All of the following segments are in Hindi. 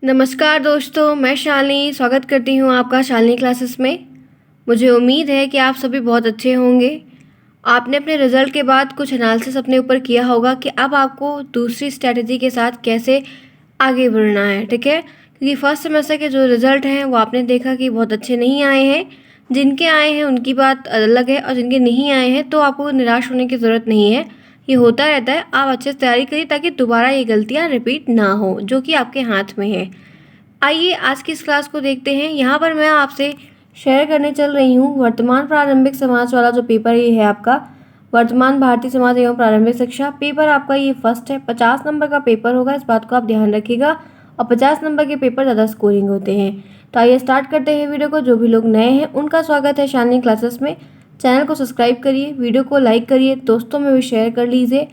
नमस्कार दोस्तों, मैं शालिनी स्वागत करती हूँ आपका शालिनी क्लासेस में। मुझे उम्मीद है कि आप सभी बहुत अच्छे होंगे। आपने अपने रिज़ल्ट के बाद कुछ एनालिसिस अपने ऊपर किया होगा कि अब आपको दूसरी स्ट्रैटेजी के साथ कैसे आगे बढ़ना है, ठीक है? क्योंकि फर्स्ट सेमेस्टर के जो रिज़ल्ट हैं वो आपने देखा कि बहुत अच्छे नहीं आए हैं। जिनके आए हैं उनकी बात अलग है और जिनके नहीं आए हैं तो आपको निराश होने की ज़रूरत नहीं है। ये होता रहता है, आप अच्छे से तैयारी करिए ताकि दोबारा ये गलतियाँ रिपीट ना हो, जो कि आपके हाथ में है। आइए आज की इस क्लास को देखते हैं। यहाँ पर मैं आपसे शेयर करने चल रही हूँ वर्तमान प्रारंभिक समाज वाला जो पेपर ये है आपका, वर्तमान भारतीय समाज एवं प्रारंभिक शिक्षा पेपर आपका ये फर्स्ट है। 50 नंबर का पेपर होगा, इस बात को आप ध्यान रखिएगा। और 50 नंबर के पेपर ज़्यादा स्कोरिंग होते हैं। तो आइए स्टार्ट करते हैं वीडियो को। जो भी लोग नए हैं उनका स्वागत है शालिनी क्लासेस में। चैनल को सब्सक्राइब करिए, वीडियो को लाइक करिए, दोस्तों में भी शेयर कर लीजिए।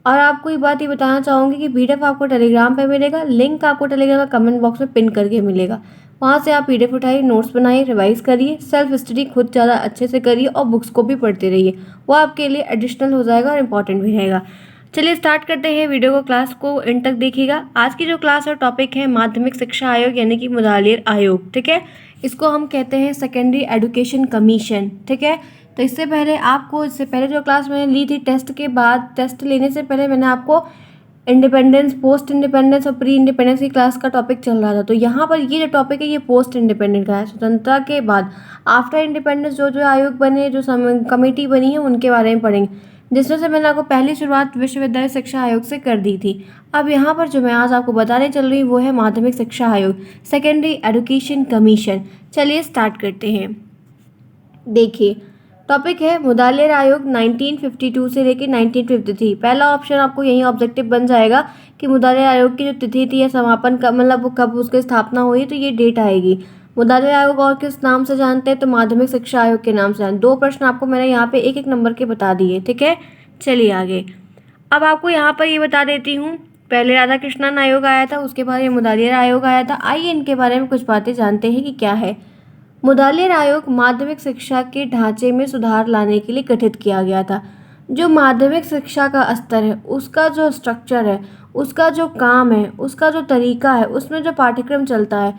और आपको एक बात ये बताना चाहूँगी कि पीडीएफ आपको टेलीग्राम पे मिलेगा। लिंक आपको टेलीग्राम का कमेंट बॉक्स में पिन करके मिलेगा। वहाँ से आप पीडीएफ उठाइए, नोट्स बनाइए, रिवाइज करिए, सेल्फ स्टडी खुद ज़्यादा अच्छे से करिए और बुक्स को भी पढ़ते रहिए। वो आपके लिए एडिशनल हो जाएगा और इम्पॉर्टेंट भी रहेगा। चलिए स्टार्ट करते हैं वीडियो को। क्लास को एंड तक देखिएगा। आज की जो क्लास और टॉपिक है माध्यमिक शिक्षा आयोग यानी कि मुदालियर आयोग, ठीक है। इसको हम कहते हैं सेकेंडरी एजुकेशन कमीशन, ठीक है। तो इससे पहले जो क्लास मैंने ली थी टेस्ट के बाद, टेस्ट लेने से पहले मैंने आपको इंडिपेंडेंस, पोस्ट इंडिपेंडेंस और प्री इंडिपेंडेंस की क्लास का टॉपिक चल रहा था। तो यहाँ पर ये जो टॉपिक है ये पोस्ट इंडिपेंडेंट का है, स्वतंत्रता के बाद। आफ्टर इंडिपेंडेंस जो जो आयोग बने, जो कमेटी बनी है उनके बारे में पढ़ेंगे, जिसमें से मैंने आपको पहली शुरुआत विश्वविद्यालय शिक्षा आयोग से कर दी थी। अब यहाँ पर जो मैं आज आपको बताने चल रही हूँ वो है माध्यमिक शिक्षा आयोग, सेकेंडरी एजुकेशन कमीशन। चलिए स्टार्ट करते हैं। देखिए टॉपिक है मुदालियर आयोग 1952 से लेकर 1953। पहला ऑप्शन आपको यही ऑब्जेक्टिव बन जाएगा कि मुदालियर आयोग की जो तिथि थी या समापन का मतलब कब उसकी स्थापना हुई, तो ये डेट आएगी। मुदालियर आयोग और किस नाम से जानते हैं, तो माध्यमिक शिक्षा आयोग के नाम से जानते। दो प्रश्न आपको मैंने यहाँ पे एक एक नंबर के बता दिए, ठीक है। चलिए आगे। अब आपको यहाँ पर ये बता देती हूँ, पहले राधा कृष्णन आयोग आया था, उसके बाद ये मुदालियर आयोग आया था। आइए इनके बारे में कुछ बातें जानते हैं कि क्या है। मुदालियर आयोग माध्यमिक शिक्षा के ढांचे में सुधार लाने के लिए गठित किया गया था। जो माध्यमिक शिक्षा का स्तर है, उसका जो स्ट्रक्चर है, उसका जो काम है, उसका जो तरीका है, उसमें जो पाठ्यक्रम चलता है,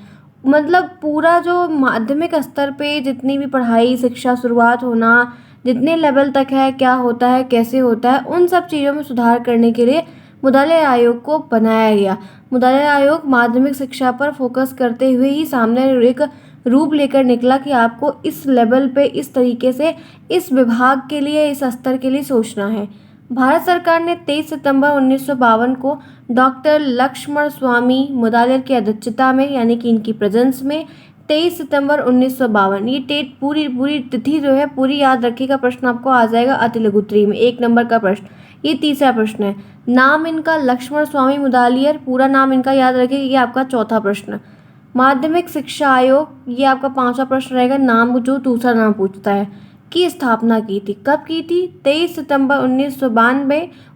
मतलब पूरा जो माध्यमिक स्तर पे जितनी भी पढ़ाई शिक्षा शुरुआत होना, जितने लेवल तक है, क्या होता है, कैसे होता है, उन सब चीज़ों में सुधार करने के लिए मुदालियर आयोग को बनाया गया। मुदालियर आयोग माध्यमिक शिक्षा पर फोकस करते हुए ही सामने एक रूप लेकर निकला कि आपको इस लेवल पे, इस तरीके से, इस विभाग के लिए, इस स्तर के लिए सोचना है। भारत सरकार ने 23 सितंबर 1952 को डॉक्टर लक्ष्मण स्वामी मुदालियर की अध्यक्षता में यानी कि इनकी प्रेजेंस में 23 सितंबर 1952, ये डेट पूरी तिथि जो है पूरी याद रखिएगा। प्रश्न आपको आ जाएगा अति लघु उत्तरी में, एक नंबर का प्रश्न। ये तीसरा प्रश्न है। नाम इनका लक्ष्मण स्वामी मुदालियर, पूरा नाम इनका याद रखिएगा, ये आपका चौथा प्रश्न। माध्यमिक शिक्षा आयोग, ये आपका पांचवा प्रश्न रहेगा। नाम जो दूसरा नाम पूछता है, की स्थापना की थी, कब की थी, 23 सितंबर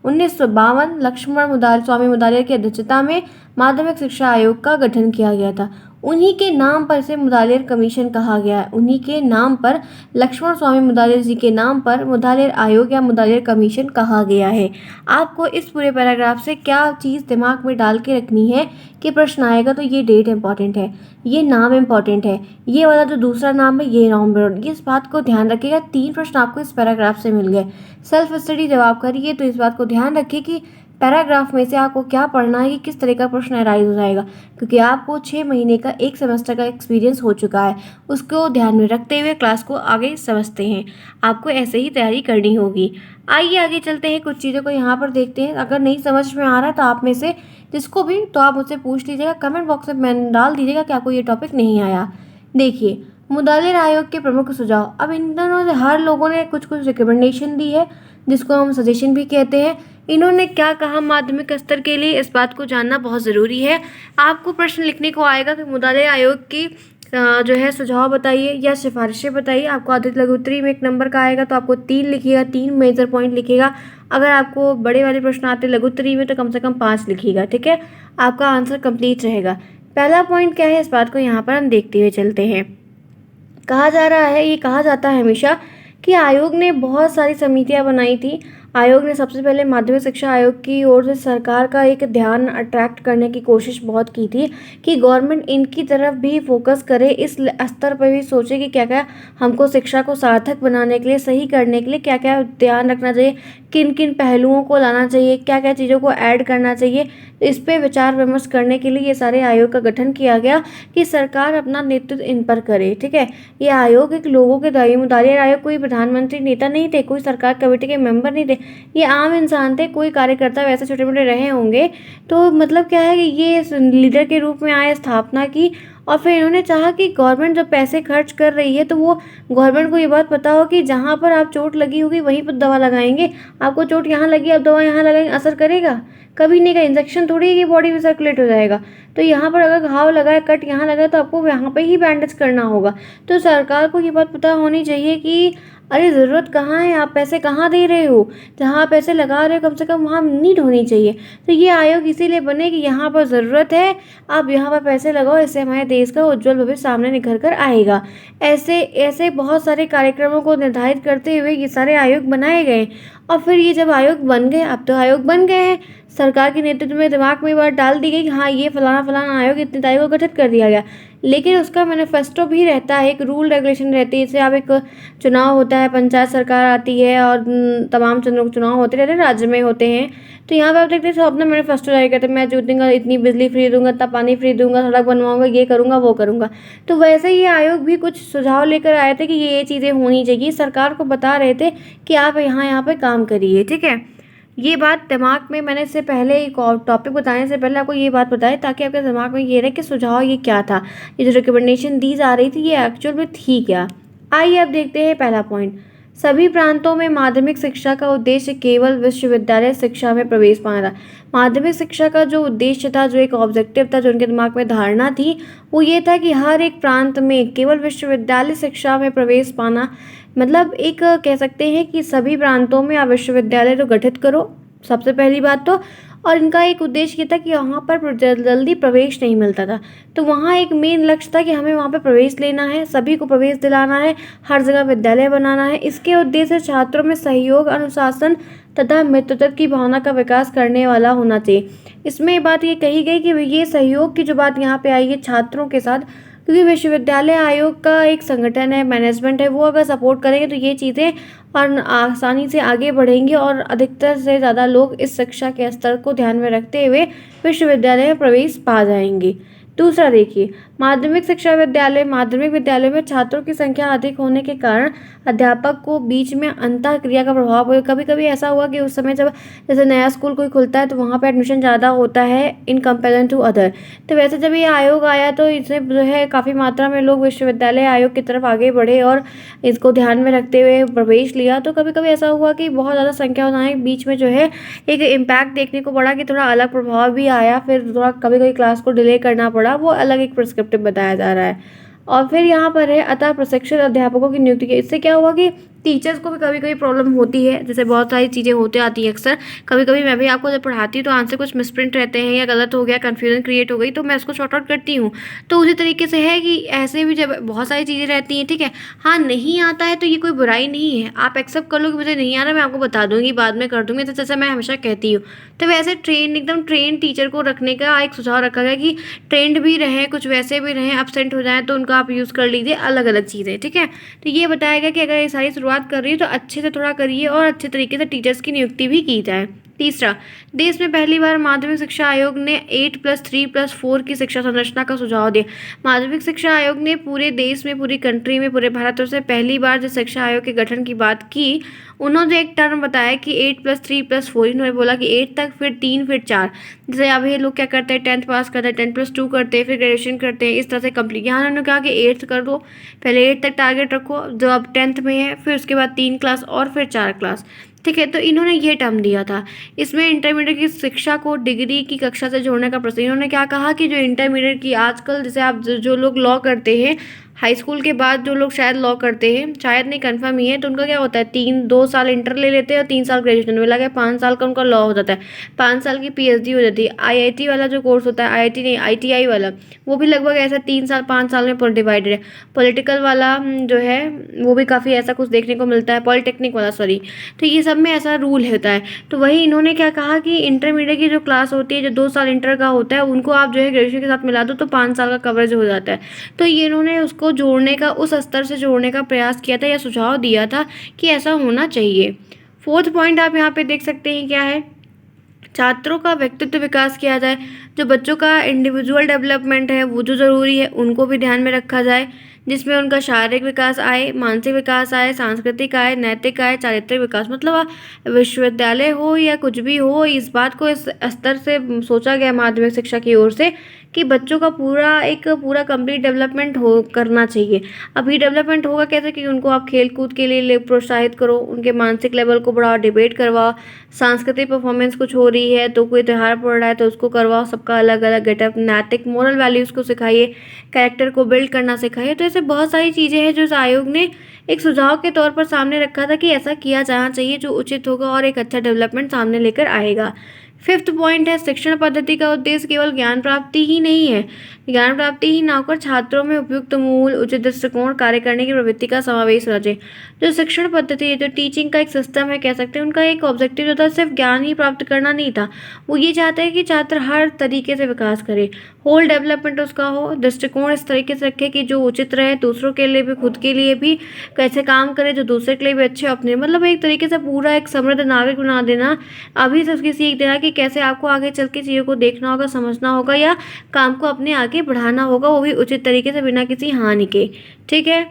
1952 लक्ष्मण स्वामी मुदालियर की अध्यक्षता में माध्यमिक शिक्षा आयोग का गठन किया गया था। उन्हीं के नाम पर इसे मुदालियर कमीशन कहा गया है। उन्हीं के नाम पर, लक्ष्मण स्वामी मुदालियर जी के नाम पर मुदालियर आयोग या मुदालियर कमीशन कहा गया है। आपको इस पूरे पैराग्राफ से क्या चीज़ दिमाग में डाल के रखनी है कि प्रश्न आएगा तो ये डेट इंपॉर्टेंट है, ये नाम इंपॉर्टेंट है, ये वाला जो दूसरा नाम है ये नाम इंपॉर्टेंट। इस बात को ध्यान रखिएगा। 3 प्रश्न आपको इस पैराग्राफ से मिल गए। सेल्फ स्टडी जब आप करिए तो इस बात को ध्यान रखिए कि पैराग्राफ में से आपको क्या पढ़ना है कि किस तरह का प्रश्न अराइज हो जाएगा, क्योंकि आपको 6 महीने का एक सेमेस्टर का एक्सपीरियंस हो चुका है। उसको ध्यान में रखते हुए क्लास को आगे समझते हैं। आपको ऐसे ही तैयारी करनी होगी। आइए आगे चलते हैं, कुछ चीज़ों को यहाँ पर देखते हैं। अगर नहीं समझ में आ रहा है तो आप में से जिसको भी, तो आप मुझसे पूछ लीजिएगा, कमेंट बॉक्स में डाल दीजिएगा कि आपको ये टॉपिक नहीं आया। देखिए मुदालियर आयोग के प्रमुख सुझाव। अब इन दोनों हर लोगों ने कुछ कुछ रिकमेंडेशन दी है, जिसको हम सजेशन भी कहते हैं। इन्होंने क्या कहा माध्यमिक स्तर के लिए, इस बात को जानना बहुत ज़रूरी है। आपको प्रश्न लिखने को आएगा कि मुदालियर आयोग की जो है सुझाव बताइए या सिफारिशें बताइए। आपको अधिक लघु उत्तरी में 1 नंबर का आएगा तो आपको 3 लिखिएगा, 3 मेजर पॉइंट लिखिएगा। अगर आपको बड़े वाले प्रश्न आते लघु उत्तरी में तो कम से कम 5 लिखिएगा, ठीक है। आपका आंसर कंप्लीट रहेगा। पहला पॉइंट क्या है, इस बात को यहाँ पर हम देखते हुए चलते हैं। कहा जा रहा है, ये कहा जाता है हमेशा कि आयोग ने बहुत सारी समितियाँ बनाई थी आयोग ने सबसे पहले माध्यमिक शिक्षा आयोग की ओर से सरकार का एक ध्यान अट्रैक्ट करने की कोशिश बहुत की थी कि गवर्नमेंट इनकी तरफ भी फोकस करे, इस स्तर पर भी सोचे कि क्या क्या हमको शिक्षा को सार्थक बनाने के लिए, सही करने के लिए क्या क्या ध्यान रखना चाहिए, किन किन पहलुओं को लाना चाहिए, क्या क्या चीज़ों को ऐड करना चाहिए। इस पे विचार विमर्श करने के लिए ये सारे आयोग का गठन किया गया कि सरकार अपना नेतृत्व इन पर करे। ठीक है, ये आयोग एक लोगों के दायित्वदारी आयोग, कोई प्रधानमंत्री नेता नहीं थे, कोई सरकार कमेटी के मेंबर नहीं थे, ये आम इंसान थे, कोई कार्यकर्ता वैसे छोटे मोटे रहे होंगे। तो मतलब क्या है कि ये लीडर के रूप में आए, स्थापना की, और फिर इन्होंने चाहा कि गवर्नमेंट जब पैसे खर्च कर रही है तो वो गवर्नमेंट को ये बात पता हो कि जहाँ पर आप चोट लगी होगी वहीं पर दवा लगाएंगे। आपको चोट यहाँ लगी, आप दवा यहाँ लगाएंगे, असर करेगा? कभी नहीं का। इंजेक्शन थोड़ी है कि बॉडी में सर्कुलेट हो जाएगा। तो यहाँ पर अगर घाव लगा है, कट यहाँ लगा है, तो आपको यहाँ पे ही बैंडेज करना होगा। तो सरकार को ये बात पता होनी चाहिए कि अरे ज़रूरत कहाँ है, आप पैसे कहाँ दे रहे हो, जहाँ आप पैसे लगा रहे हो कम से कम वहाँ नीड होनी चाहिए। तो ये आयोग इसीलिए बने कि यहाँ पर ज़रूरत है, आप यहाँ पर पैसे लगाओ, इससे हमारे देश का उज्जवल भविष्य सामने निखर कर आएगा। ऐसे ऐसे बहुत सारे कार्यक्रमों को निर्धारित करते हुए ये सारे आयोग बनाए गए। और फिर ये जब आयोग बन गए, अब तो आयोग बन गए हैं, सरकार के नेतृत्व में दिमाग में बात डाल दी गई कि हाँ ये फलाना फलाना आयोग इतनी तारीख को गठित कर दिया गया। लेकिन उसका मैनिफेस्टो भी रहता है, एक रूल रेगुलेशन रहती है। जैसे अब एक चुनाव होता है, पंचायत सरकार आती है और तमाम चुनाव होते रहते हैं, राज्य में होते हैं। तो यहाँ पर आप देखते हैं सब अपना मैनिफेस्टो जारी करते हैं, मैं जीतूंगा, इतनी बिजली फ्री दूंगा, इतना पानी फ्री दूंगा, सड़क बनवाऊंगा, ये करूंगा वो करूंगा। तो वैसे ही आयोग भी कुछ सुझाव लेकर आए थे कि ये चीज़ें होनी चाहिए, सरकार को बता रहे थे कि आप यहाँ पे काम करिए। ठीक है, ये बात दिमाग में, मैंने इससे पहले एक और टॉपिक बताने से पहले आपको ये बात बताई ताकि आपके दिमाग में ये रहे कि सुझाव ये क्या था, ये जो रिकमेंडेशन दी जा रही थी ये एक्चुअल में थी क्या। आइए अब देखते हैं पहला पॉइंट। सभी प्रांतों में माध्यमिक शिक्षा का उद्देश्य केवल विश्वविद्यालय शिक्षा में प्रवेश पाना था। माध्यमिक शिक्षा का जो उद्देश्य था, जो एक ऑब्जेक्टिव था, जो उनके दिमाग में धारणा थी, वो ये था कि हर एक प्रांत में केवल विश्वविद्यालय शिक्षा में प्रवेश पाना। मतलब एक कह सकते हैं कि सभी प्रांतों में आप विश्वविद्यालय तो गठित करो, सबसे पहली बात तो। और इनका एक उद्देश्य ये था कि वहाँ पर जल्दी प्रवेश नहीं मिलता था, तो वहाँ एक मेन लक्ष्य था कि हमें वहाँ पर प्रवेश लेना है, सभी को प्रवेश दिलाना है, हर जगह विद्यालय बनाना है। इसके उद्देश्य छात्रों में सहयोग, अनुशासन तथा मित्रता की भावना का विकास करने वाला होना चाहिए। इसमें बात ये कही गई कि ये सहयोग की जो बात यहाँ पे आई है छात्रों के साथ, क्योंकि विश्वविद्यालय आयोग का एक संगठन है, मैनेजमेंट है, वो अगर सपोर्ट करेंगे तो ये चीज़ें और आसानी से आगे बढ़ेंगी और अधिकतर से ज़्यादा लोग इस शिक्षा के स्तर को ध्यान में रखते हुए विश्वविद्यालय में प्रवेश पा जाएंगे। दूसरा देखिए, माध्यमिक विद्यालय में छात्रों की संख्या अधिक होने के कारण अध्यापक को बीच में अंतःक्रिया का प्रभाव हुआ। कभी कभी ऐसा हुआ कि उस समय जब जैसे नया स्कूल कोई खुलता है तो वहाँ पे एडमिशन ज़्यादा होता है इन कंपेरिजन टू अदर। तो वैसे जब ये आयोग आया तो इससे जो है काफ़ी मात्रा में लोग विश्वविद्यालय आयोग की तरफ आगे बढ़े और इसको ध्यान में रखते हुए प्रवेश लिया। तो कभी कभी ऐसा हुआ कि बहुत ज़्यादा संख्या होने बीच में जो है एक इम्पैक्ट देखने को पड़ा कि थोड़ा अलग प्रभाव भी आया, फिर थोड़ा कभी कभी क्लास को डिले करना पड़ा, वो अलग एक प्रिस्क्रिप्टिव बताया जा रहा है। और फिर यहाँ पर है अतः प्रशिक्षित अध्यापकों की नियुक्ति की। इससे क्या हुआ कि टीचर्स को भी कभी कभी प्रॉब्लम होती है, जैसे बहुत सारी चीज़ें होती आती है अक्सर। कभी कभी मैं भी आपको जब पढ़ाती हूँ तो आंसर कुछ मिसप्रिंट रहते हैं या गलत हो गया, कन्फ्यूजन क्रिएट हो गई, तो मैं उसको शॉर्ट आउट करती हूँ। तो उसी तरीके से है कि ऐसे भी जब बहुत सारी चीज़ें रहती हैं, ठीक है, हाँ नहीं आता है तो ये कोई बुराई नहीं है, आप एक्सेप्ट कर लो कि मुझे नहीं आ रहा, मैं आपको बता दूँगी, बाद में कर दूँगी, तो जैसे मैं हमेशा कहती हूँ। तो वैसे एकदम ट्रेन टीचर को रखने का एक सुझाव रखा गया कि ट्रेंड भी रहें, कुछ वैसे भी रहें, एब्सेंट हो जाएँ तो उनका आप यूज़ कर लीजिए, अलग अलग चीज़ें। ठीक है, तो ये बताया गया कि अगर ये सारी शुरुआत कर रही है तो अच्छे से थोड़ा करिए और अच्छे तरीके से टीचर्स की नियुक्ति भी की जाए। तीसरा, देश में पहली बार माध्यमिक शिक्षा आयोग ने 8+3+4 की शिक्षा संरचना का सुझाव दिया। माध्यमिक शिक्षा आयोग ने पूरे देश में, पूरी कंट्री में, पूरे भारत से पहली बार जो शिक्षा आयोग के गठन की बात की, उन्होंने एक टर्म बताया कि 8+3+4। इन्होंने बोला कि 8 तक, फिर 3, फिर 4। जैसे अब ये लोग क्या करते हैं, 10th पास करते हैं, 10+2 करते हैं, फिर ग्रेजुएशन करते हैं, इस तरह से कंप्लीट। यहाँ उन्होंने कहा कि 8th कर दो, पहले 8 तक टारगेट रखो, जो अब 10th में है, फिर उसके बाद 3 क्लास और फिर 4 क्लास। ठीक है, तो इन्होंने ये टर्म दिया था। इसमें इंटरमीडिएट की शिक्षा को डिग्री की कक्षा से जोड़ने का प्रश्न। इन्होंने क्या कहा कि जो इंटरमीडिएट की आजकल, जैसे आप जो लोग लॉ करते हैं, हाई स्कूल के बाद जो लोग शायद लॉ करते हैं, शायद नहीं कंफर्म ही है, तो उनका क्या होता है 2 साल इंटर ले लेते हैं और 3 साल ग्रेजुएशन में लगा 5 साल का उनका लॉ हो जाता है, 5 साल की पीएचडी हो जाती है। आईआईटी वाला जो कोर्स होता है, आईआईटी नहीं आईटीआई वाला, वो भी लगभग ऐसा 3 साल 5 साल में डिवाइडेड है। पॉलिटिकल वाला जो है वो भी काफ़ी ऐसा कुछ देखने को मिलता है, पॉलिटेक्निक वाला सॉरी। तो ये सब में ऐसा रूल होता है। तो वही इन्होंने क्या कहा कि इंटरमीडिएट की जो क्लास होती है, जो 2 साल इंटर का होता है, उनको आप जो है ग्रेजुएशन के साथ मिला दो तो 5 साल का कवरेज हो जाता है। तो ये इन्होंने उसको जोड़ने का, उस स्तर से जोड़ने का प्रयास किया था या सुझाव दिया था कि ऐसा होना चाहिए। फोर्थ पॉइंट आप यहाँ पे देख सकते हैं क्या है, छात्रों का व्यक्तित्व विकास किया जाए। जो बच्चों का इंडिविजुअल डेवलपमेंट है वो जो ज़रूरी है उनको भी ध्यान में रखा जाए, जिसमें उनका शारीरिक विकास आए, मानसिक विकास आए, सांस्कृतिक आए, नैतिक आए, चारित्रिक विकास। मतलब विश्वविद्यालय हो या कुछ भी हो, इस बात को इस स्तर से सोचा गया माध्यमिक शिक्षा की ओर से कि बच्चों का पूरा कंप्लीट डेवलपमेंट हो करना चाहिए। अभी डेवलपमेंट होगा कैसे कि उनको आप खेल कूद के लिए प्रोत्साहित करो, उनके मानसिक लेवल को बढ़ाओ, डिबेट करवाओ, सांस्कृतिक परफॉर्मेंस कुछ हो रही है तो कोई त्यौहार पड़ रहा है तो उसको करवाओ, सबका अलग अलग गेटअप, नैतिक मोरल वैल्यूज़ को सिखाइए, कैरेक्टर को बिल्ड करना सिखाइए। तो ऐसे बहुत सारी चीज़ें हैं जो इस आयोग ने एक सुझाव के तौर पर सामने रखा था कि ऐसा किया जाना चाहिए, जो उचित होगा और एक अच्छा डेवलपमेंट सामने लेकर आएगा। फिफ्थ पॉइंट है, शिक्षण पद्धति का उद्देश्य केवल ज्ञान प्राप्ति ही नहीं है, ज्ञान प्राप्ति ही ना होकर छात्रों में उपयुक्त मूल, उचित दृष्टिकोण, कार्य करने की प्रवृत्ति का समावेश होना चाहिए। जो शिक्षण पद्धति है, जो टीचिंग का एक सिस्टम है कह सकते हैं, उनका एक ऑब्जेक्टिव जो था सिर्फ ज्ञान ही प्राप्त करना नहीं था, वो ये चाहते हैं कि छात्र हर तरीके से विकास करे, होल डेवलपमेंट उसका हो, दृष्टिकोण इस तरीके से रखे कि जो उचित रहे, दूसरों के लिए भी खुद के लिए भी कैसे काम करे, जो दूसरे के लिए भी अच्छे अपने, मतलब एक तरीके से पूरा एक समृद्ध नागरिक बना देना। अभी से उसकी सीख देना कि कैसे आपको आगे चल के चीज़ों को देखना होगा, समझना होगा या काम को अपने आगे बढ़ाना होगा, वो भी उचित तरीके से बिना किसी हानि के। ठीक है,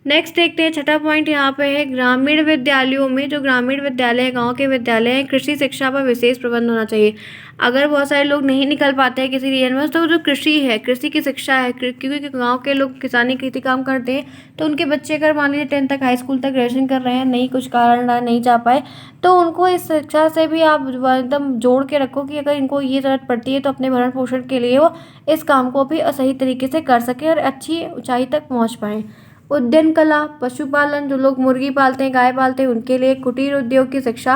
नेक्स्ट देखते हैं छठा पॉइंट यहाँ पे है, ग्रामीण विद्यालयों में, जो ग्रामीण विद्यालय हैं, गांव के विद्यालय हैं, कृषि शिक्षा पर विशेष प्रबंध होना चाहिए। अगर बहुत सारे लोग नहीं निकल पाते हैं किसी रीजन में, तो जो कृषि है, कृषि की शिक्षा है, क्योंकि गांव के लोग किसानी खेती काम करते हैं, तो उनके बच्चे अगर मान लीजिए 10 तक हाई स्कूल तक ग्रेजुएशन कर रहे हैं, नहीं कुछ कारण रहा नहीं जा पाए, तो उनको इस शिक्षा से भी आप एकदम जोड़ के रखो कि अगर इनको ये ज़रूरत पड़ती है तो अपने भरण पोषण के लिए वो इस काम को भी सही तरीके से कर सके और अच्छी ऊंचाई तक पहुँच पाएँ। उद्यान कला, पशुपालन, जो लोग मुर्गी पालते हैं, गाय पालते हैं, उनके लिए कुटीर उद्योग की शिक्षा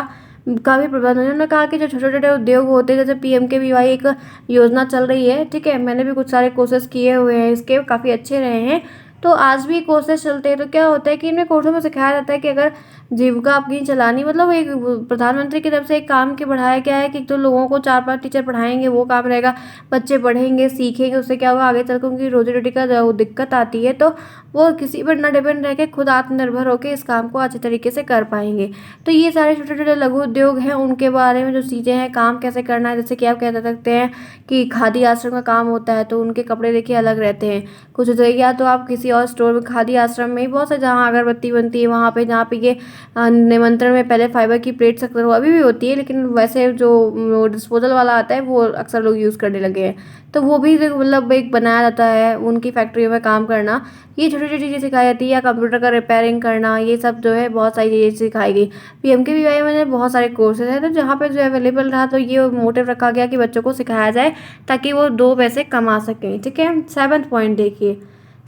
का भी प्रबंध। उन्होंने कहा कि जो छोटे छोटे उद्योग होते हैं, जैसे पीएमकेवीवाई एक योजना चल रही है, ठीक है, मैंने भी कुछ सारे कोर्सेज किए हुए हैं इसके, काफ़ी अच्छे रहे हैं। तो आज भी कोर्सेज चलते हैं, तो क्या होता है कि इनमें कोर्सों में सिखाया जाता है कि अगर जीविका आपकी चलानी, मतलब एक प्रधानमंत्री की तरफ से एक काम के बढ़ाया गया है कि तो लोगों को 4-5 टीचर पढ़ाएंगे, वो काम रहेगा, बच्चे पढ़ेंगे सीखेंगे, उससे क्या होगा आगे चलकर उनकी रोजी रोटी का जो दिक्कत आती है तो वो किसी पर ना डिपेंड रह के खुद आत्मनिर्भर होकर इस काम को अच्छे तरीके से कर पाएंगे। तो ये सारे छोटे छोटे लघु उद्योग हैं, उनके बारे में जो चीज़ें हैं, काम कैसे करना है, जैसे कि आप कह सकते हैं कि खादी आश्रम का काम होता है तो उनके कपड़े देखिए अलग रहते हैं कुछ जगह, या तो आप किसी और स्टोर में, खादी आश्रम में बहुत से जहाँ अगरबत्ती बनती है वहाँ पे, जहाँ पे ये निमंत्रण में पहले फाइबर की प्लेट्स अक्सर वो अभी भी होती है, लेकिन वैसे जो डिस्पोजल वाला आता है वो अक्सर लोग यूज़ करने लगे हैं, तो वो भी मतलब एक बनाया जाता है उनकी फैक्ट्रियों में काम करना। ये छोटी छोटी चीज़ें सिखाई जाती है, या कंप्यूटर का रिपेयरिंग करना, ये सब जो है बहुत सारी चीज़ें सिखाई गई। पीएमकेवीवाई में बहुत सारे कोर्सेज हैं, तो जहाँ पे जो अवेलेबल रहा तो ये मोटिव रखा गया कि बच्चों को सिखाया जाए ताकि वो 2 पैसे कमा सकें। ठीक है, 7वां पॉइंट देखिए,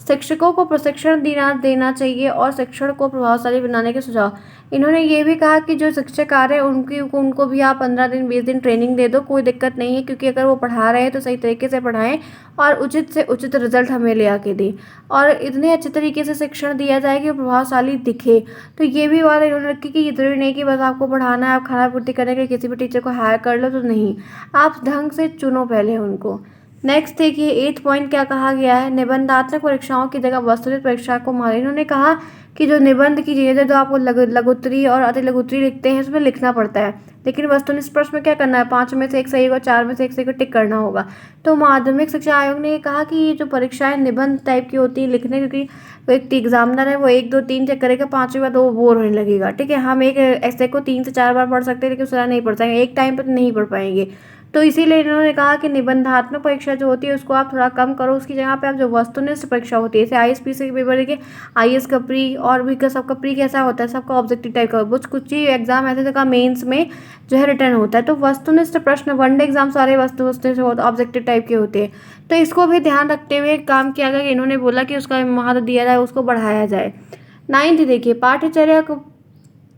शिक्षकों को प्रशिक्षण देना चाहिए और शिक्षण को प्रभावशाली बनाने के सुझाव। इन्होंने ये भी कहा कि जो शिक्षक आ रहे हैं उनको भी आप 15 दिन 20 दिन ट्रेनिंग दे दो, कोई दिक्कत नहीं है, क्योंकि अगर वो पढ़ा रहे हैं तो सही तरीके से पढ़ाएं और उचित से उचित रिजल्ट हमें ले आके दें, और इतने अच्छे तरीके से शिक्षण दिया जाए कि वो प्रभावशाली दिखे। तो ये भी बात इन्होंने रखी कि ये जरूरी नहीं कि बस आपको पढ़ाना है, आप खाना पूर्ति करने के लिए किसी भी टीचर को हायर कर लो, तो नहीं, आप ढंग से चुनो पहले उनको। नेक्स्ट देखिए 8th पॉइंट क्या कहा गया है, निबंधात्मक परीक्षाओं की जगह वस्तुनिष्ठ परीक्षा को माने। इन्होंने कहा कि जो निबंध की चीज़ें जो आपको लघुत्तरी और अति लघुत्तरी लिखते हैं उसमें लिखना पड़ता है, लेकिन वस्तुनिष्ठ प्रश्न में क्या करना है, 5 में से 1 सही होगा, 4 में से 1 सही को टिक करना होगा। तो माध्यमिक शिक्षा आयोग ने ये कहा कि ये जो परीक्षाएं निबंध टाइप की होती है लिखने, क्योंकि एक एग्जामिनर है वो 1 2 3 चेक करेगा, 5वीं बार तो वो बोर होने लगेगा। ठीक है, हम एक ऐसे को 3 से 4 बार पढ़ सकते हैं लेकिन उसका नहीं पढ़ पाएंगे, एक टाइम पर तो नहीं पढ़ पाएंगे। तो इसीलिए इन्होंने कहा कि निबंधात्मक परीक्षा जो होती है उसको आप थोड़ा कम करो, उसकी जगह पे आप जो वस्तुनिष्ठ परीक्षा होती है, जैसे आईएएस के पेपर देखिए, आईएएस का प्री और भी का सबका प्री कैसा होता है, सबका ऑब्जेक्टिव टाइप का, कुछ ही एग्जाम ऐसे का मेंस में जो है रिटर्न होता है। तो वस्तुनिष्ठ प्रश्न वनडे एग्जाम सारे वस्तुनिष्ठ ऑब्जेक्टिव टाइप के होते हैं। तो इसको भी ध्यान रखते हुए काम किया गया कि इन्होंने बोला कि उसका महत्व दिया जाए, उसको बढ़ाया जाए। 9th देखिए, पाठ्यचर्या को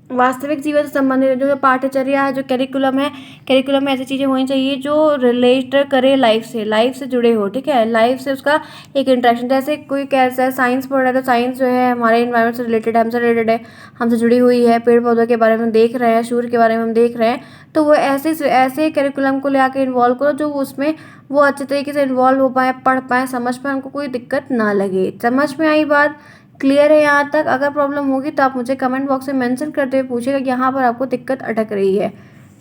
वास्तविक जीवन से संबंधित जो पाठ्यचर्या है, जो करिकुलम है, करिकुलम में ऐसी चीज़ें होनी चाहिए जो रिलेट करे लाइफ से जुड़े हो। ठीक है, लाइफ से उसका एक इंटरेक्शन, जैसे कोई कैसा है साइंस पढ़ रहा है तो साइंस जो है हमारे इन्वायरमेंट से रिलेटेड है, हमसे रिलेटेड है, हमसे जुड़ी हुई है, पेड़ पौधों के बारे में देख रहे हैं, सूर्य के बारे में हम देख रहे हैं, तो वो ऐसे करिकुलम को ले आके इन्वॉल्व करो जो उसमें वो अच्छे तरीके से इन्वॉल्व हो पाए, पढ़ पाएँ, समझ पाएँ, उनको कोई दिक्कत ना लगे। समझ में आई बात? क्लियर है यहाँ तक? अगर प्रॉब्लम होगी तो आप मुझे कमेंट बॉक्स में मेंशन करते हुए पूछिएगा कि यहाँ पर आपको दिक्कत अटक रही है।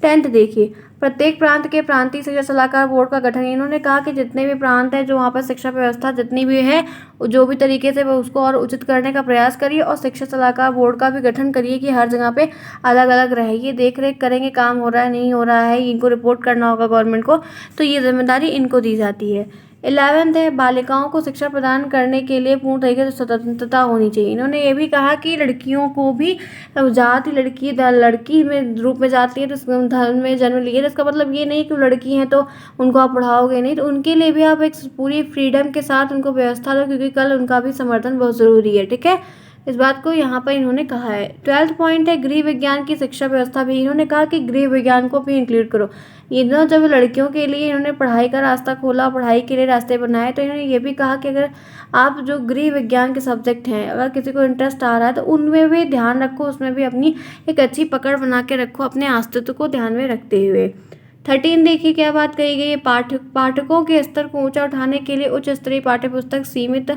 10th देखिए, प्रत्येक प्रांत के प्रांतीय शिक्षा सलाहकार बोर्ड का गठन। इन्होंने कहा कि जितने भी प्रांत हैं, जो वहाँ पर शिक्षा व्यवस्था जितनी भी है, जो भी तरीके से वो उसको और उचित करने का प्रयास करिए, और शिक्षा सलाहकार बोर्ड का भी गठन करिए कि हर जगह पे अलग अलग रहे, ये देख रेख करेंगे काम हो रहा है नहीं हो रहा है, इनको रिपोर्ट करना होगा गवर्नमेंट को, तो ये जिम्मेदारी इनको दी जाती है। 11th है, बालिकाओं को शिक्षा प्रदान करने के लिए पूर्ण तरीके से स्वतंत्रता होनी चाहिए। इन्होंने ये भी कहा कि लड़कियों को भी जाति लड़की में रूप में जाती है तो धर्म में जन्म लिए, तो इसका मतलब ये नहीं कि लड़की हैं तो उनको आप पढ़ाओगे नहीं, तो उनके लिए भी आप एक पूरी फ्रीडम के साथ उनको व्यवस्था दो, क्योंकि कल उनका भी समर्थन बहुत ज़रूरी है। ठीक है, इस बात को यहाँ पर इन्होंने कहा है। 12th पॉइंट है, गृह विज्ञान की शिक्षा व्यवस्था भी। इन्होंने कहा कि गृह विज्ञान को भी इंक्लूड करो। ये ना जब लड़कियों के लिए इन्होंने पढ़ाई का रास्ता खोला, पढ़ाई के लिए रास्ते बनाए, तो इन्होंने ये भी कहा कि अगर आप जो गृह विज्ञान के सब्जेक्ट हैं, अगर किसी को इंटरेस्ट आ रहा है तो उनमें भी ध्यान रखो, उसमें भी अपनी एक अच्छी पकड़ बना के रखो, अपने अस्तित्व को ध्यान में रखते हुए। 13 देखिए क्या बात कही गई है, पाठकों के स्तर को ऊंचा उठाने के लिए उच्च स्तरीय पाठ्यपुस्तक सीमित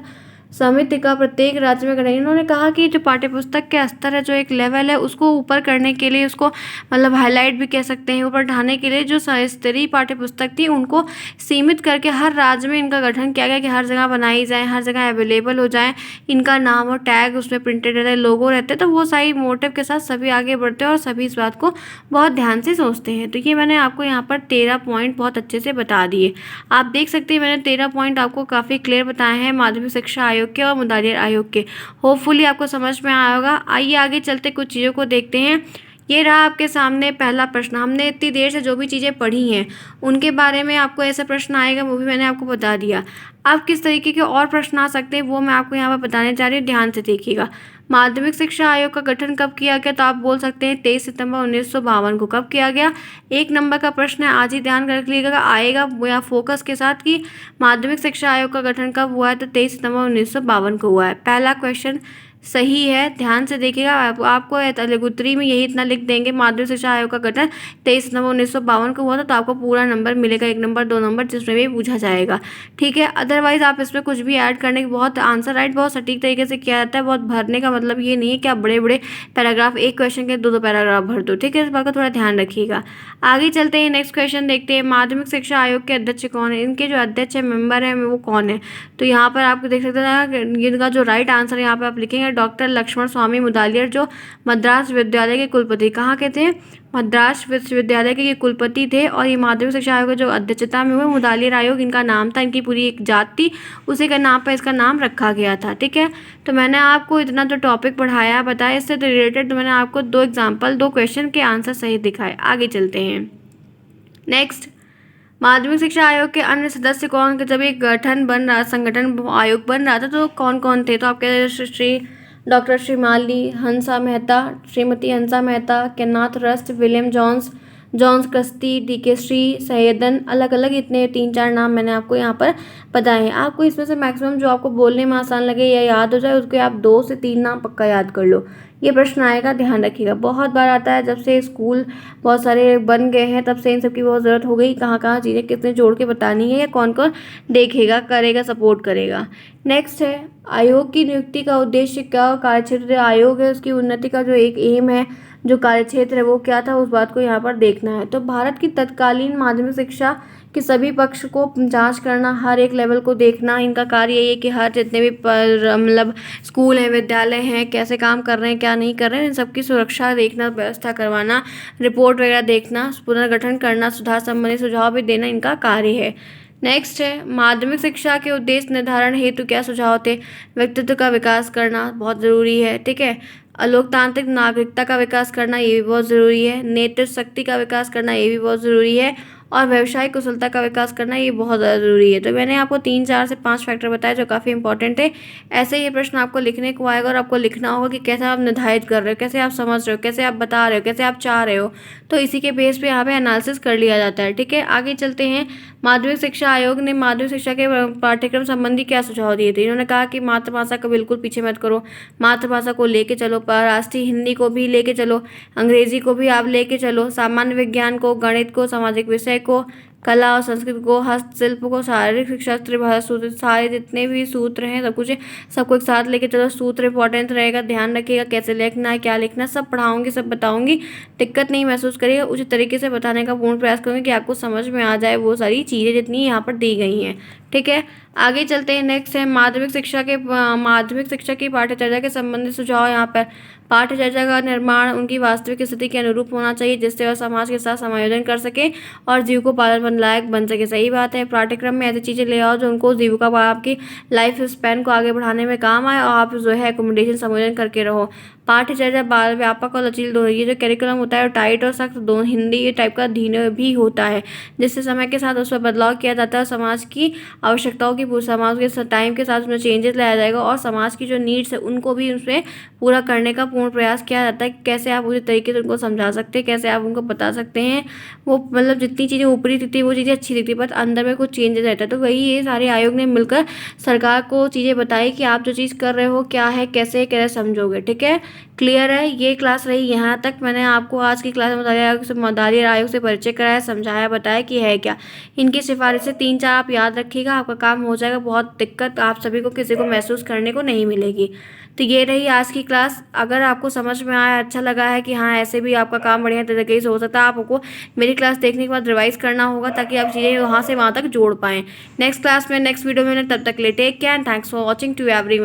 समिति का प्रत्येक राज्य में गठन। इन्होंने कहा कि जो पाठ्यपुस्तक के स्तर है, जो एक लेवल है, उसको ऊपर करने के लिए, उसको मतलब हाईलाइट भी कह सकते हैं, ऊपर ढाने के लिए जो स्तरीय पाठ्यपुस्तक थी उनको सीमित करके हर राज्य में इनका गठन किया गया कि हर जगह बनाई जाए, हर जगह अवेलेबल हो जाए, इनका नाम और टैग उसमें प्रिंटेड रहता है, लोगो रहते हैं, तो वो सारी मोटिव के साथ सभी आगे बढ़ते हैं और सभी इस बात को बहुत ध्यान से सोचते हैं। तो ये मैंने आपको यहाँ पर 13 पॉइंट बहुत अच्छे से बता दिए। आप देख सकते हैं मैंने 13 पॉइंट आपको काफ़ी क्लियर बताए हैं माध्यमिक शिक्षा आयोग के और मुदालिर आयोग के। होपफुली आपको समझ में आया होगा। आइए आगे चलते कुछ चीज़ों को देखते हैं। ये रहा आपके सामने पहला प्रश्न। हमने इतनी देर से जो भी चीज़ें पढ़ी हैं उनके बारे में आपको ऐसा प्रश्न आएगा, वो भी मैंने आपको बता दिया। अब किस तरीके के और प्रश्न आ सकते हैं वो मैं आपको यहाँ पर बताने जा रही हूँ, ध्यान से देखिएगा। माध्यमिक शिक्षा आयोग का गठन कब किया गया, तो आप बोल सकते हैं 23 सितंबर 1952 को। कब किया गया? 1 नंबर का प्रश्न है, आज ही ध्यान कर लीजिएगा, आएगा वो या फोकस के साथ कि माध्यमिक शिक्षा आयोग का गठन कब हुआ है, तो 23 सितंबर 1952 को हुआ है। पहला क्वेश्चन सही है, ध्यान से देखिएगा। आपको उत्तरी में यही इतना लिख देंगे, माध्यमिक शिक्षा आयोग का गठन 23 नवंबर 1952 को हुआ था, तो आपको पूरा नंबर मिलेगा, 1 नंबर 2 नंबर जिसमें भी पूछा जाएगा। ठीक है, अदरवाइज आप इसमें कुछ भी ऐड करने के बहुत आंसर राइट बहुत सटीक तरीके से किया जाता है। बहुत भरने का मतलब ये नहीं है कि आप बड़े बड़े पैराग्राफ, एक क्वेश्चन के 2-2 पैराग्राफ भर दो। ठीक है, इस बात का थोड़ा ध्यान रखिएगा। आगे चलते हैं, नेक्स्ट क्वेश्चन देखते हैं। माध्यमिक शिक्षा आयोग के अध्यक्ष कौन है? इनके जो अध्यक्ष है, मेंबर है, वो कौन है? तो यहाँ पर आपको देख सकते हैं इनका जो राइट आंसर यहाँ पर आप लिखेंगे डॉक्टर लक्ष्मण स्वामी मुदालियर, जो मद्रास विश्वविद्यालय के कुलपति। कहाँ के थे? मद्रास विश्वविद्यालय के ये कुलपति थे, और ये माध्यमिक शिक्षा आयोग के जो अध्यक्षता में हुए मुदालियर आयोग इनका नाम था। इनकी पूरी एक जात थी, उसी के नाम पर इसका नाम रखा गया था। ठीक है, तो मैंने आपको इतना जो टॉपिक पढ़ाया बताया, इससे रिलेटेड तो मैंने आपको 2 एग्जाम्पल 2 क्वेश्चन के आंसर सही दिखाए। आगे चलते हैं। नेक्स्ट, माध्यमिक शिक्षा आयोग के अन्य सदस्य कौन के? जब एक संगठन आयोग बन रहा था तो कौन कौन थे? तो आपके doctor Shrimali Hansa Mehta, Shrimati Hansa Mehta, Kenneth Rust, William Johns Crusty, DK Shri, Saiyidain, अलग अलग इतने 3-4 नाम मैंने आपको यहाँ पर बताए हैं। आपको इसमें से मैक्सिमम जो आपको बोलने में आसान लगे या याद हो जाए उसके आप 2 से 3 नाम पक्का याद कर लो। ये प्रश्न आएगा, ध्यान रखिएगा। बहुत बार आता है, जब से स्कूल बहुत सारे बन गए हैं तब से इन सब की बहुत ज़रूरत हो गई, कहाँ कहाँ चीज़ें कितने जोड़ के बतानी है या कौन कौन देखेगा, करेगा, सपोर्ट करेगा। नेक्स्ट है, आयोग की नियुक्ति का उद्देश्य क्या, कार्यक्षेत्र आयोग है उसकी उन्नति का जो एक एम है, जो कार्यक्षेत्र है वो क्या था, उस बात को यहाँ पर देखना है। तो भारत की तत्कालीन माध्यमिक शिक्षा कि सभी पक्ष को जांच करना, हर एक लेवल को देखना। इनका कार्य यही है कि हर जितने भी मतलब स्कूल हैं, विद्यालय हैं, कैसे काम कर रहे हैं, क्या नहीं कर रहे हैं, इन सबकी सुरक्षा देखना, व्यवस्था करवाना, रिपोर्ट वगैरह देखना, पुनर्गठन करना, सुधार संबंधी सुझाव भी देना इनका कार्य है। नेक्स्ट है माध्यमिक शिक्षा के उद्देश्य निर्धारण हेतु क्या सुझाव थे। व्यक्तित्व का विकास करना बहुत ज़रूरी है, ठीक है। लोकतांत्रिक नागरिकता का विकास करना ये भी बहुत ज़रूरी है। नेतृत्व शक्ति का विकास करना ये भी बहुत ज़रूरी है। और व्यावसायिक कुशलता का विकास करना ये बहुत ज़्यादा ज़रूरी है। तो मैंने आपको 3, 4 से 5 फैक्टर बताए जो काफ़ी इंपॉर्टेंट है। ऐसे ये प्रश्न आपको लिखने को आएगा और आपको लिखना होगा कि कैसे आप निर्धारित कर रहे हो, कैसे आप समझ रहे हो, कैसे आप बता रहे हो, कैसे आप चाह रहे हो। तो इसी के बेस पे यहाँ पे एनालिसिस कर लिया जाता है, ठीक है। आगे चलते हैं। माध्यमिक शिक्षा आयोग ने माध्यमिक शिक्षा के पाठ्यक्रम संबंधी क्या सुझाव दिए थे। इन्होंने कहा कि मातृभाषा को बिल्कुल पीछे मत करो, मातृभाषा को लेके चलो, राष्ट्रीय हिंदी को भी लेके चलो, अंग्रेजी को भी आप लेके चलो, सामान्य विज्ञान को, गणित को, सामाजिक विषय को, कला और संस्कृत को, हस्तशिल्प को, शारीरिक शिक्षा, त्रिभाषा सूत्र, सारे जितने भी सूत्र हैं सब कुछ सबको एक साथ लेके चलो। सूत्र इंपॉर्टेंट रहेगा, ध्यान रखिएगा कैसे लिखना है, क्या लिखना है, सब पढ़ाऊंगी, सब बताऊंगी। दिक्कत नहीं महसूस करिएगा, उचित तरीके से बताने का पूर्ण प्रयास करूँगी कि आपको समझ में आ जाए वो सारी चीज़ें जितनी यहाँ पर दी गई हैं, ठीक है। आगे चलते हैं। नेक्स्ट है माध्यमिक शिक्षा की पाठ्यचर्या के संबंधित सुझाव। यहाँ पर पाठ्यचर्या का निर्माण उनकी वास्तविक स्थिति के अनुरूप होना चाहिए, जिससे वह समाज के साथ समायोजन कर सके और जीविकोपार्जन लायक बन सके। सही बात है। पाठ्यक्रम में ऐसी चीज़ें ले आओ जो उनको जीविका आपकी लाइफ स्पैन को आगे बढ़ाने में काम आए और आप जो है एकोमोडेशन समायोजन करके रहो। पाठ्यचर्या बाल व्यापक और लचील दोनों, ये जो करिकुलम होता है वो टाइट और सख्त दोनों, हिंदी टाइप का धीरे भी होता है, जिससे समय के साथ उस पर बदलाव किया जाता है। समाज की आवश्यकताओं की समाज के टाइम के साथ उसमें चेंजेस लाया जाएगा और समाज की जो नीड्स है उनको भी उसमें पूरा करने का पूर्ण प्रयास किया जाता है। कैसे आप उसी तरीके से उनको समझा सकते हैं, कैसे आप उनको बता सकते हैं। वो मतलब जितनी चीज़ें ऊपरी दिखती है वो चीज़ें अच्छी दिखती है, बट अंदर में कुछ चेंजेस रहता है। तो वही ये सारे आयोग ने मिलकर सरकार को चीज़ें बताई कि आप जो चीज़ कर रहे हो क्या है, कैसे कैसे समझोगे, ठीक है। क्लियर है। ये क्लास रही यहाँ तक। मैंने आपको आज की क्लास में मदारी आयोग से परिचय कराया, समझाया, बताया कि है क्या। इनकी सिफारिशें 3, 4 आप याद रखिएगा, आपका काम हो जाएगा। बहुत दिक्कत आप सभी को किसी को महसूस करने को नहीं मिलेगी। तो ये रही आज की क्लास। अगर आपको समझ में आया, अच्छा लगा है कि हाँ ऐसे भी आपका काम बढ़िया तरीके से हो सकता है, आपको मेरी क्लास देखने के बाद रिवाइज करना होगा ताकि आप चीज़ें वहाँ से वहाँ तक जोड़ पाएँ। नेक्स्ट क्लास में, नेक्स्ट वीडियो में, तब तक ले take care and thanks for watching to everyone.